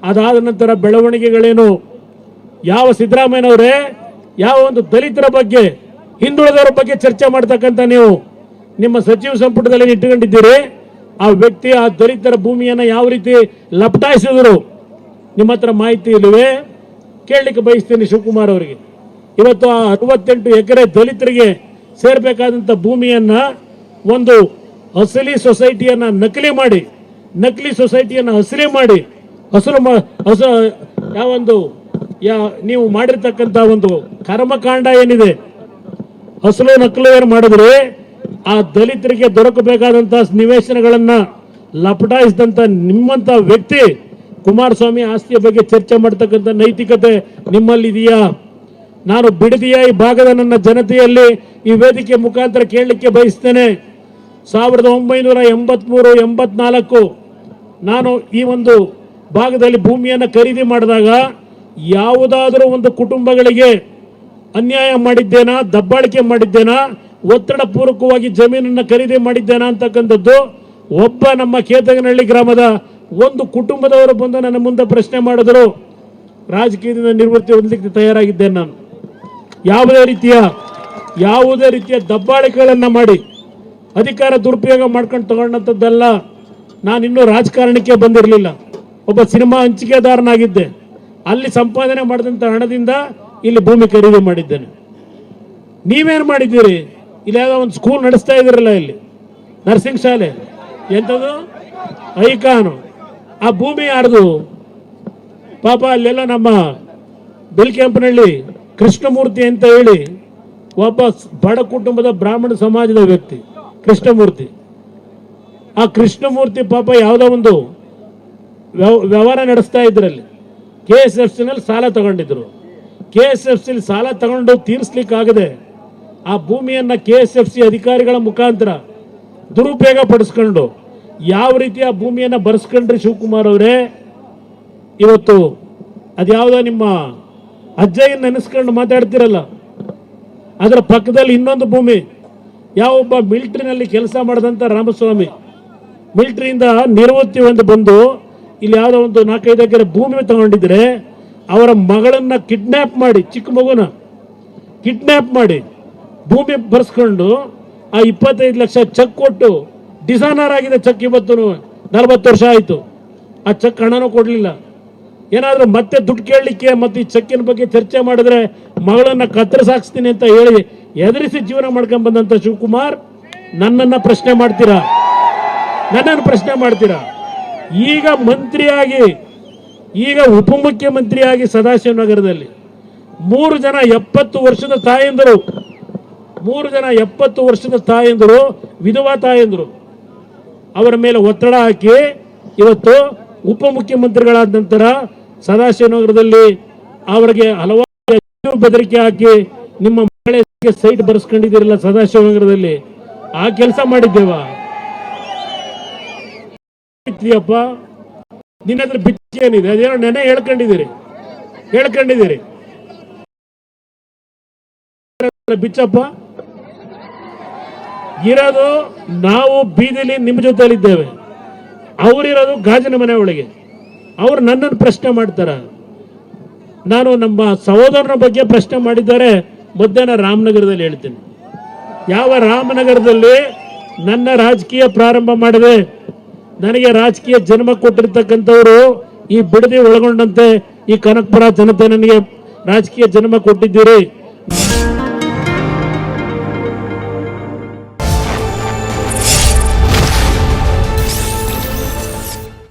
ಅದಾದ ನಂತರ ಬೆಳವಣಿಗೆಗಳೇನು, ಯಾವ ಸಿದ್ದರಾಮಯ್ಯನವರೇ ಯಾವ ಒಂದು ದಲಿತರ ಬಗ್ಗೆ ಹಿಂದುಳಿದವರ ಬಗ್ಗೆ ಚರ್ಚೆ ಮಾಡ್ತಕ್ಕಂಥ ನೀವು ನಿಮ್ಮ ಸಚಿವ ಸಂಪುಟದಲ್ಲಿ ಇಟ್ಟುಕೊಂಡಿದ್ದೀರಿ. ಆ ವ್ಯಕ್ತಿ ಆ ದಲಿತರ ಭೂಮಿಯನ್ನು ಯಾವ ರೀತಿ ಲಪಟಾಯಿಸಿದ್ರು ನಿಮ್ಮ ಹತ್ರ ಮಾಹಿತಿ ಇಲ್ಲವೇ? ಕೇಳಲಿಕ್ಕೆ ಬಯಸ್ತೀನಿ ಶಿವಕುಮಾರ್ ಅವರಿಗೆ. ಇವತ್ತು ಆ 68 ಎಕರೆ ದಲಿತರಿಗೆ ಸೇರ್ಬೇಕಾದಂಥ ಭೂಮಿಯನ್ನ ಒಂದು ಅಸಲಿ ಸೊಸೈಟಿಯನ್ನ ನಕಲಿ ಸೊಸೈಟಿಯನ್ನ ಅಸಲಿ ಮಾಡಿ ನೀವು ಮಾಡಿರ್ತಕ್ಕಂಥ ಒಂದು ಕರ್ಮಕಾಂಡ ಏನಿದೆ, ಅಸಲು ನಕಲು ಏನು ಮಾಡಿದ್ರೆ ಆ ದಲಿತರಿಗೆ ದೊರಕಬೇಕಾದಂತ ನಿವೇಶನಗಳನ್ನ ಲಪಟಾಯಿಸಿದಂತ ನಿಮ್ಮಂತ ವ್ಯಕ್ತಿ ಕುಮಾರಸ್ವಾಮಿ ಆಸ್ತಿಯ ಬಗ್ಗೆ ಚರ್ಚೆ ಮಾಡ್ತಕ್ಕಂಥ ನೈತಿಕತೆ ನಿಮ್ಮಲ್ಲಿದೆಯಾ? ನಾನು ಬಿಡದಿಯ ಈ ಭಾಗದ ನನ್ನ ಜನತೆಯಲ್ಲಿ ಈ ವೇದಿಕೆ ಮುಖಾಂತರ ಕೇಳಲಿಕ್ಕೆ ಬಯಸ್ತೇನೆ. 1983-84 ನಾನು ಈ ಒಂದು ಭಾಗದಲ್ಲಿ ಭೂಮಿಯನ್ನು ಖರೀದಿ ಮಾಡಿದಾಗ ಯಾವುದಾದರೂ ಒಂದು ಕುಟುಂಬಗಳಿಗೆ ಅನ್ಯಾಯ ಮಾಡಿದ್ದೇನಾ, ದಬ್ಬಾಳಿಕೆ ಮಾಡಿದ್ದೇನಾ, ಒತ್ತಡ ಪೂರ್ವಕವಾಗಿ ಜಮೀನನ್ನು ಖರೀದಿ ಮಾಡಿದ್ದೇನಾ ಅಂತಕ್ಕಂಥದ್ದು ಒಬ್ಬ ನಮ್ಮ ಕೇತಗನಹಳ್ಳಿ ಗ್ರಾಮದ ಒಂದು ಕುಟುಂಬದವರು ಬಂದು ನನ್ನ ಮುಂದೆ ಪ್ರಶ್ನೆ ಮಾಡಿದ್ರು. ರಾಜಕೀಯದಿಂದ ನಿವೃತ್ತಿ ಹೊಂದಲಿಕ್ಕೆ ತಯಾರಾಗಿದ್ದೇನೆ. ನಾನು ಯಾವುದೇ ರೀತಿಯ ದಬ್ಬಾಳಿಕೆಗಳನ್ನು ಮಾಡಿ ಅಧಿಕಾರ ದುರುಪಯೋಗ ಮಾಡ್ಕೊಂಡು ತಗೊಂಡಂಥದ್ದಲ್ಲ. ನಾನಿನ್ನೂ ರಾಜಕಾರಣಕ್ಕೆ ಬಂದಿರಲಿಲ್ಲ, ಒಬ್ಬ ಸಿನಿಮಾ ಹಂಚಿಕೆದಾರನಾಗಿದ್ದೆ. ಅಲ್ಲಿ ಸಂಪಾದನೆ ಮಾಡಿದಂಥ ಹಣದಿಂದ ಇಲ್ಲಿ ಭೂಮಿ ಖರೀದಿ ಮಾಡಿದ್ದೇನೆ. ನೀವೇನು ಮಾಡಿದ್ದೀರಿ? ಇಲ್ಲಿ ಯಾವುದೋ ಒಂದು ಸ್ಕೂಲ್ ನಡೆಸ್ತಾ ಇದ್ದೀರಲ್ಲ, ಇಲ್ಲಿ ನರ್ಸಿಂಗ್ ಶಾಲೆ, ಎಂಥದ್ದು ಐಕಾನು. ಆ ಭೂಮಿ ಯಾರ್ದು? ಪಾಪ ಅಲ್ಲೆಲ್ಲ ನಮ್ಮ ಬೆಲ್ಕೆಂಪನಹಳ್ಳಿ ಕೃಷ್ಣಮೂರ್ತಿ ಅಂತ ಹೇಳಿ ಒಬ್ಬ ಬಡ ಕುಟುಂಬದ ಬ್ರಾಹ್ಮಣ ಸಮಾಜದ ವ್ಯಕ್ತಿ ಕೃಷ್ಣಮೂರ್ತಿ. ಆ ಕೃಷ್ಣಮೂರ್ತಿ ಪಾಪ ಯಾವುದೋ ಒಂದು ವ್ಯವಹಾರ ನಡೆಸ್ತಾ ಇದ್ರಲ್ಲಿ KSFCನಲ್ಲಿ ಸಾಲ ತಗೊಂಡಿದ್ರು. KSFC ಸಾಲ ತಗೊಂಡು ತೀರಿಸ್ಲಿಕ್ಕಾಗದೆ ಆ ಭೂಮಿಯನ್ನ KSFC ಅಧಿಕಾರಿಗಳ ಮುಖಾಂತರ ದುರುಪಯೋಗ ಪಡಿಸ್ಕೊಂಡು ಯಾವ ರೀತಿ ಆ ಭೂಮಿಯನ್ನ ಬರ್ಸ್ಕೊಂಡ್ರಿ ಶಿವಕುಮಾರ್ ಅವರೇ. ಇವತ್ತು ಅದ್ಯಾವುದೋ ನಿಮ್ಮ ಅಜ್ಜಯ್ಯನ ನೆನೆಸ್ಕೊಂಡು ಮಾತಾಡ್ತಿರಲ್ಲ, ಅದರ ಪಕ್ಕದಲ್ಲಿ ಇನ್ನೊಂದು ಭೂಮಿ, ಯಾವೊಬ್ಬ ಮಿಲಿಟರಿನಲ್ಲಿ ಕೆಲಸ ಮಾಡಿದಂಥ ರಾಮಸ್ವಾಮಿ ಮಿಲಿಟರಿಯಿಂದ ನಿವೃತ್ತಿ ಒಂದು ಬಂದು ಇಲ್ಲಿ ಯಾವುದೋ ಒಂದು 4-5 ಎಕರೆ ಭೂಮಿ ತಗೊಂಡಿದ್ರೆ ಅವರ ಮಗಳನ್ನ ಕಿಡ್ನ್ಯಾಪ್ ಮಾಡಿ, ಚಿಕ್ಕ ಮಗುನ ಕಿಡ್ನ್ಯಾಪ್ ಮಾಡಿ ಭೂಮಿ ಬರ್ಸ್ಕೊಂಡು ಆ 25 ಲಕ್ಷ ಚೆಕ್ ಕೊಟ್ಟು ಡಿಸಾನರ್ ಆಗಿದೆ ಚೆಕ್. ಇವತ್ತು 40 ವರ್ಷ ಆಯಿತು, ಆ ಚೆಕ್ ಹಣನೂ ಕೊಡಲಿಲ್ಲ. ಏನಾದರೂ ಮತ್ತೆ ದುಡ್ಡು ಕೇಳಲಿಕ್ಕೆ ಮತ್ತೆ ಈ ಚೆಕ್ಕಿನ ಬಗ್ಗೆ ಚರ್ಚೆ ಮಾಡಿದ್ರೆ ಮಗಳನ್ನ ಕತ್ತರಿಸಾಕ್ಸ್ತೀನಿ ಅಂತ ಹೇಳಿ ಎದುರಿಸಿ ಜೀವನ ಮಾಡ್ಕೊಂಡು ಬಂದಂಥ ಶಿವಕುಮಾರ್ ನನ್ನನ್ನು ಪ್ರಶ್ನೆ ಮಾಡ್ತೀರಾ? ಈಗ ಮಂತ್ರಿಯಾಗಿ, ಈಗ ಉಪಮುಖ್ಯಮಂತ್ರಿಯಾಗಿ ಸದಾಶಿವನಗರದಲ್ಲಿ 3 ಜನ 70 ವರ್ಷದ ತಾಯಂದರು, ವಿಧವಾ ತಾಯಂದರು, ಅವರ ಮೇಲೆ ಒತ್ತಡ ಹಾಕಿ ಇವತ್ತು ಉಪಮುಖ್ಯಮಂತ್ರಿಗಳಾದ ನಂತರ ಸದಾಶಿವನಗರದಲ್ಲಿ ಅವರಿಗೆ ಹಲವಾರು ಬೆದರಿಕೆ ಹಾಕಿ ನಿಮ್ಮ ಮಗಳಿಗೆ ಸೈಟ್ ಬರ್ಸ್ಕೊಂಡಿದ್ದೀರಲ್ಲ ಸದಾಶಿವನಗರದಲ್ಲಿ, ಆ ಕೆಲಸ ಮಾಡಿದ್ದೇವಾ? ನಿನ್ನ ಹತ್ರ ಬಿಚ್ಚಿ ಏನಿದೆ? ಅದೇನೋ ನೆನೆ ಹೇಳ್ಕೊಂಡಿದ್ದೀರಿ ಬಿಚ್ಚಪ್ಪ. ಇರೋದು ನಾವು ಬೀದಿಲಿ ನಿಮ್ಮ ಜೊತೆಲಿದ್ದೇವೆ, ಅವರಿರೋದು ಗಾಜಿನ ಮನೆ ಒಳಗೆ. ಅವ್ರು ನನ್ನನ್ನು ಪ್ರಶ್ನೆ ಮಾಡ್ತಾರ. ನಾನು ನಮ್ಮ ಸಹೋದರನ ಬಗ್ಗೆ ಪ್ರಶ್ನೆ ಮಾಡಿದ್ದಾರೆ ಮಧ್ಯಾಹ್ನ ರಾಮನಗರದಲ್ಲಿ ಹೇಳ್ತೀನಿ. ಯಾವ ರಾಮನಗರದಲ್ಲಿ ನನ್ನ ರಾಜಕೀಯ ಪ್ರಾರಂಭ ಮಾಡಿದೆ, ನನಗೆ ರಾಜಕೀಯ ಜನ್ಮ ಕೊಟ್ಟಿರ್ತಕ್ಕಂಥವರು ಈ ಬಿಡದಿ ಒಳಗೊಂಡಂತೆ ಈ ಕನಕಪುರ ಜನತೆ ನನಗೆ ರಾಜಕೀಯ ಜನ್ಮ ಕೊಟ್ಟಿದ್ದೀರಿ.